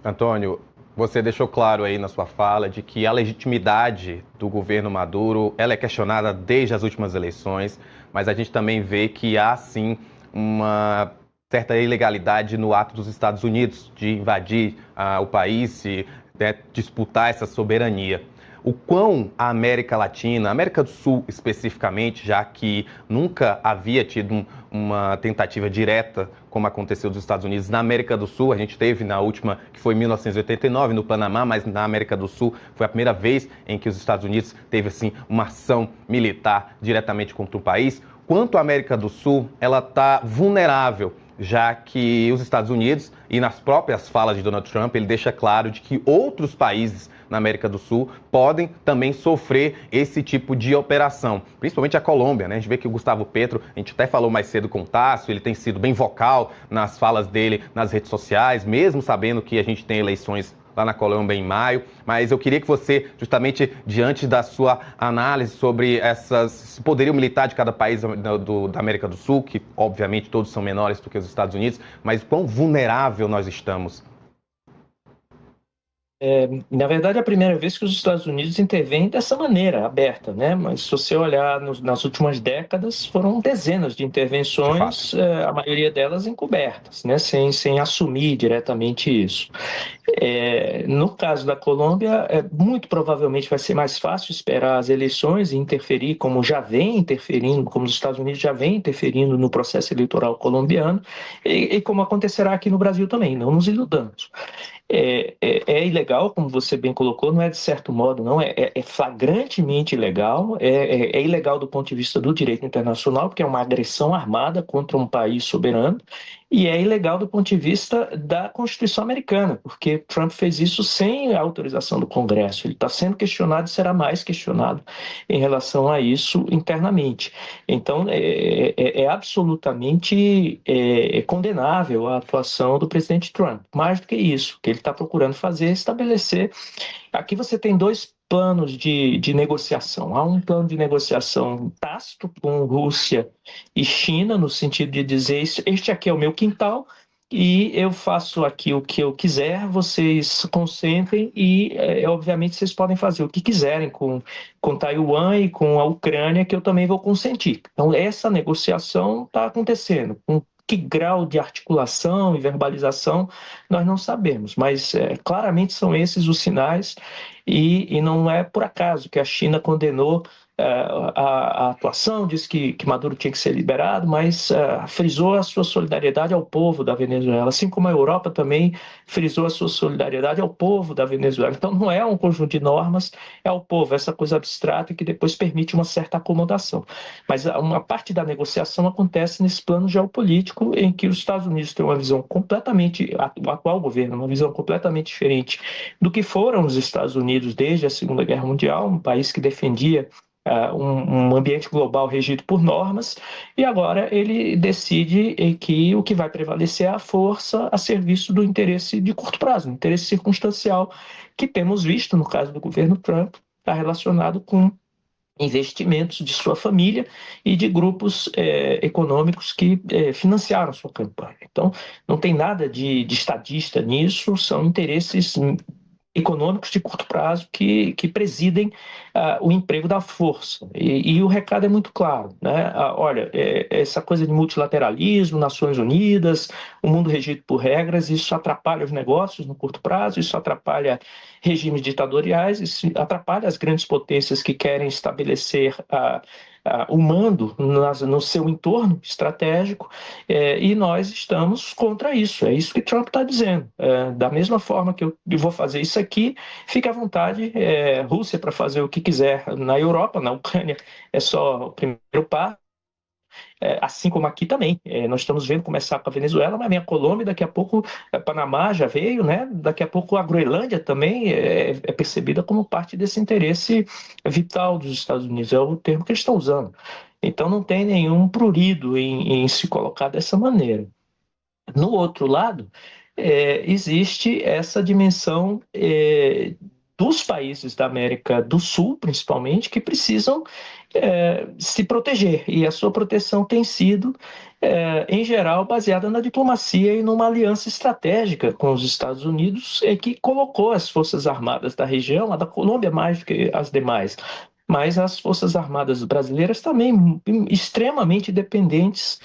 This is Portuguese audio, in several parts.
Antônio, você deixou claro aí na sua fala de que a legitimidade do governo Maduro ela é questionada desde as últimas eleições, mas a gente também vê que há sim uma certa ilegalidade no ato dos Estados Unidos de invadir o país e disputar essa soberania. O quão a América Latina, a América do Sul especificamente, já que nunca havia tido uma tentativa direta, como aconteceu dos Estados Unidos na América do Sul, a gente teve na última, que foi em 1989, no Panamá, mas na América do Sul foi a primeira vez em que os Estados Unidos teve assim uma ação militar diretamente contra o país. Quanto a América do Sul, ela está vulnerável, já que os Estados Unidos, e nas próprias falas de Donald Trump, ele deixa claro de que outros países na América do Sul podem também sofrer esse tipo de operação, principalmente a Colômbia, né? A gente vê que o Gustavo Petro, a gente até falou mais cedo com o Tássio, ele tem sido bem vocal nas falas dele nas redes sociais, mesmo sabendo que a gente tem eleições lá na Colômbia em maio, mas eu queria que você, justamente diante da sua análise sobre esse poderio militar de cada país da América do Sul, que obviamente todos são menores do que os Estados Unidos, mas quão vulnerável nós estamos. Na verdade, é a primeira vez que os Estados Unidos intervêm dessa maneira, aberta, né? Mas se você olhar nas últimas décadas, foram dezenas de De fato. intervenções, a maioria delas encobertas, né? Sem assumir diretamente isso. No caso da Colômbia, muito provavelmente vai ser mais fácil esperar as eleições e interferir, como já vem interferindo, como os Estados Unidos já vem interferindo no processo eleitoral colombiano, e como acontecerá aqui no Brasil também, não nos iludamos. É ilegal, como você bem colocou, não é de certo modo, não, é flagrantemente ilegal, é ilegal do ponto de vista do direito internacional, porque é uma agressão armada contra um país soberano, e é ilegal do ponto de vista da Constituição americana, porque Trump fez isso sem a autorização do Congresso. Ele está sendo questionado e será mais questionado em relação a isso internamente. Então, é absolutamente condenável a atuação do presidente Trump. Mais do que isso, o que ele está procurando fazer é estabelecer. Aqui você tem dois planos de negociação. Há um plano de negociação tácito com Rússia e China, no sentido de dizer: este aqui é o meu quintal. E eu faço aqui o que eu quiser, vocês consentem e, obviamente, vocês podem fazer o que quiserem com Taiwan e com a Ucrânia, que eu também vou consentir. Então, essa negociação está acontecendo. Com que grau de articulação e verbalização nós não sabemos, mas claramente são esses os sinais, e não é por acaso que a China condenou a atuação, disse que Maduro tinha que ser liberado, mas frisou a sua solidariedade ao povo da Venezuela, assim como a Europa também frisou a sua solidariedade ao povo da Venezuela. Então não é um conjunto de normas, é ao povo, essa coisa abstrata que depois permite uma certa acomodação. Mas uma parte da negociação acontece nesse plano geopolítico, em que os Estados Unidos têm uma visão completamente, o atual governo, uma visão completamente diferente do que foram os Estados Unidos desde a Segunda Guerra Mundial, um país que defendia um ambiente global regido por normas, e agora ele decide que o que vai prevalecer é a força a serviço do interesse de curto prazo, um interesse circunstancial, que temos visto no caso do governo Trump, está relacionado com investimentos de sua família e de grupos econômicos que financiaram sua campanha. Então, não tem nada de estadista nisso, são interesses econômicos de curto prazo que presidem o emprego da força. E o recado é muito claro, né? Olha, essa coisa de multilateralismo, Nações Unidas, o mundo regido por regras, isso atrapalha os negócios no curto prazo, isso atrapalha regimes ditatoriais, isso atrapalha as grandes potências que querem estabelecer o mando no seu entorno estratégico, e nós estamos contra isso. É isso que Trump está dizendo. Da mesma forma que eu vou fazer isso aqui, fique à vontade, Rússia, para fazer o que quiser na Europa, na Ucrânia é só o primeiro passo, assim como aqui também. Nós estamos vendo começar com a Venezuela, mas vem a Colômbia, daqui a pouco Panamá já veio, né? Daqui a pouco a Groenlândia também é percebida como parte desse interesse vital dos Estados Unidos, é o termo que eles estão usando. Então não tem nenhum prurido em se colocar dessa maneira. No outro lado, existe essa dimensão dos países da América do Sul, principalmente, que precisam se proteger. E a sua proteção tem sido, em geral, baseada na diplomacia e numa aliança estratégica com os Estados Unidos, que colocou as Forças Armadas da região, a da Colômbia mais do que as demais, mas as Forças Armadas brasileiras também extremamente dependentes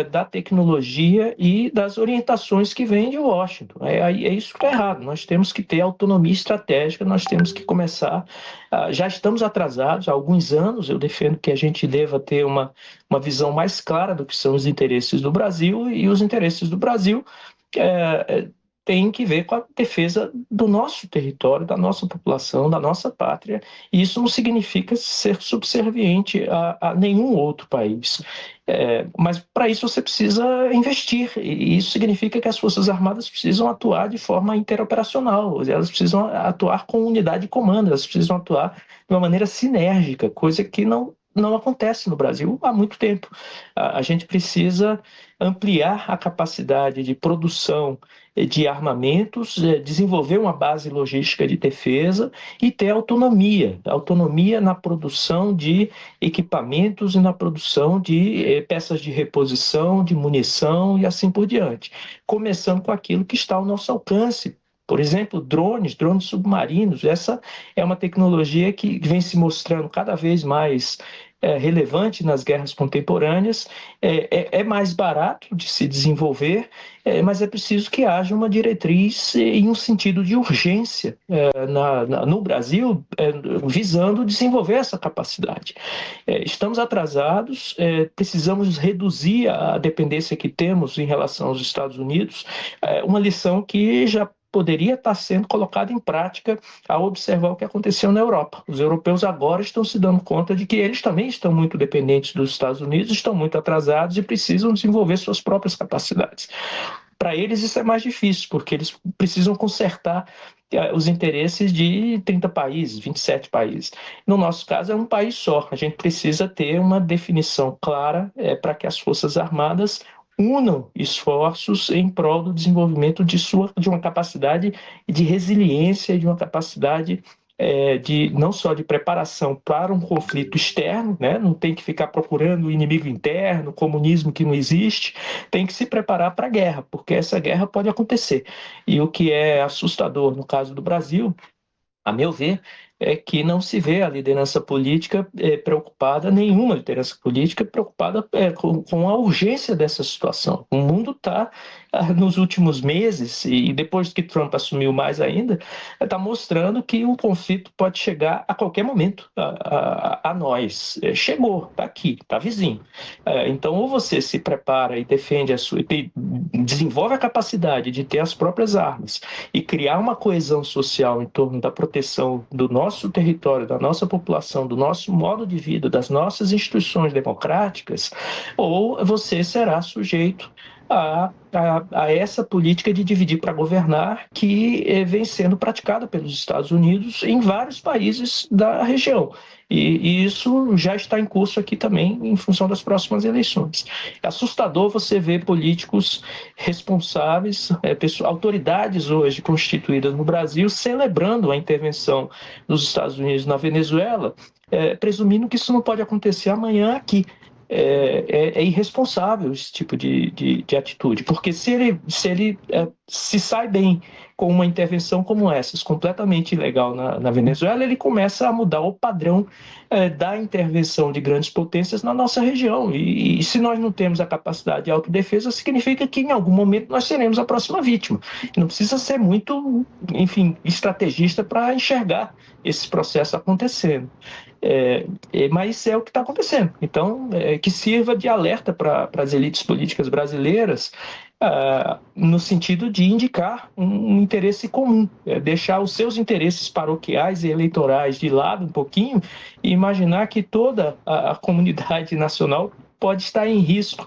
da tecnologia e das orientações que vêm de Washington. Isso que é errado. Nós temos que ter autonomia estratégica, nós temos que começar. Já estamos atrasados há alguns anos. Eu defendo que a gente deva ter uma visão mais clara do que são os interesses do Brasil, e os interesses do Brasil é, tem que ver com a defesa do nosso território, da nossa população, da nossa pátria, e isso não significa ser subserviente a nenhum outro país. Mas para isso você precisa investir, e isso significa que as Forças Armadas precisam atuar de forma interoperacional, elas precisam atuar com unidade de comando, elas precisam atuar de uma maneira sinérgica, coisa que não acontece no Brasil há muito tempo. A gente precisa ampliar a capacidade de produção de armamentos, desenvolver uma base logística de defesa e ter autonomia na produção de equipamentos e na produção de peças de reposição, de munição e assim por diante. Começando com aquilo que está ao nosso alcance. Por exemplo, drones submarinos. Essa é uma tecnologia que vem se mostrando cada vez mais relevante nas guerras contemporâneas, é mais barato de se desenvolver, mas é preciso que haja uma diretriz em um sentido de urgência no Brasil, visando desenvolver essa capacidade. Estamos atrasados, precisamos reduzir a dependência que temos em relação aos Estados Unidos, uma lição que já poderia estar sendo colocada em prática ao observar o que aconteceu na Europa. Os europeus agora estão se dando conta de que eles também estão muito dependentes dos Estados Unidos, estão muito atrasados e precisam desenvolver suas próprias capacidades. Para eles isso é mais difícil, porque eles precisam consertar os interesses de 30 países, 27 países. No nosso caso, é um país só. A gente precisa ter uma definição clara para que as Forças Armadas unam esforços em prol do desenvolvimento de uma capacidade de resiliência, de uma capacidade não só de preparação para um conflito externo, né? Não tem que ficar procurando o inimigo interno, comunismo que não existe, tem que se preparar para a guerra, porque essa guerra pode acontecer. E o que é assustador no caso do Brasil, a meu ver, é que não se vê a liderança política preocupada, nenhuma liderança política preocupada com a urgência dessa situação. O mundo está, nos últimos meses, e depois que Trump assumiu mais ainda, está mostrando que o conflito pode chegar a qualquer momento a nós. Chegou, está aqui, está vizinho. Então, ou você se prepara e defende desenvolve a capacidade de ter as próprias armas e criar uma coesão social em torno da proteção do nosso território, da nossa população, do nosso modo de vida, das nossas instituições democráticas, ou você será sujeito a essa política de dividir para governar que vem sendo praticada pelos Estados Unidos em vários países da região. E isso já está em curso aqui também, em função das próximas eleições. É assustador você ver políticos responsáveis, autoridades hoje constituídas no Brasil, celebrando a intervenção dos Estados Unidos na Venezuela, presumindo que isso não pode acontecer amanhã aqui. É irresponsável esse tipo de atitude, porque se ele se sai bem com uma intervenção como essa, completamente ilegal na Venezuela, ele começa a mudar o padrão da intervenção de grandes potências na nossa região. E se nós não temos a capacidade de autodefesa, significa que em algum momento nós seremos a próxima vítima. Não precisa ser muito, enfim, estrategista para enxergar esse processo acontecendo. Mas é o que está acontecendo. Então, que sirva de alerta para as elites políticas brasileiras, no sentido de indicar um interesse comum, deixar os seus interesses paroquiais e eleitorais de lado um pouquinho e imaginar que toda a comunidade nacional pode estar em risco.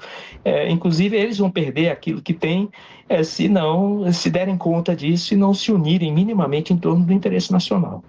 Inclusive, eles vão perder aquilo que têm se não se derem conta disso e não se unirem minimamente em torno do interesse nacional.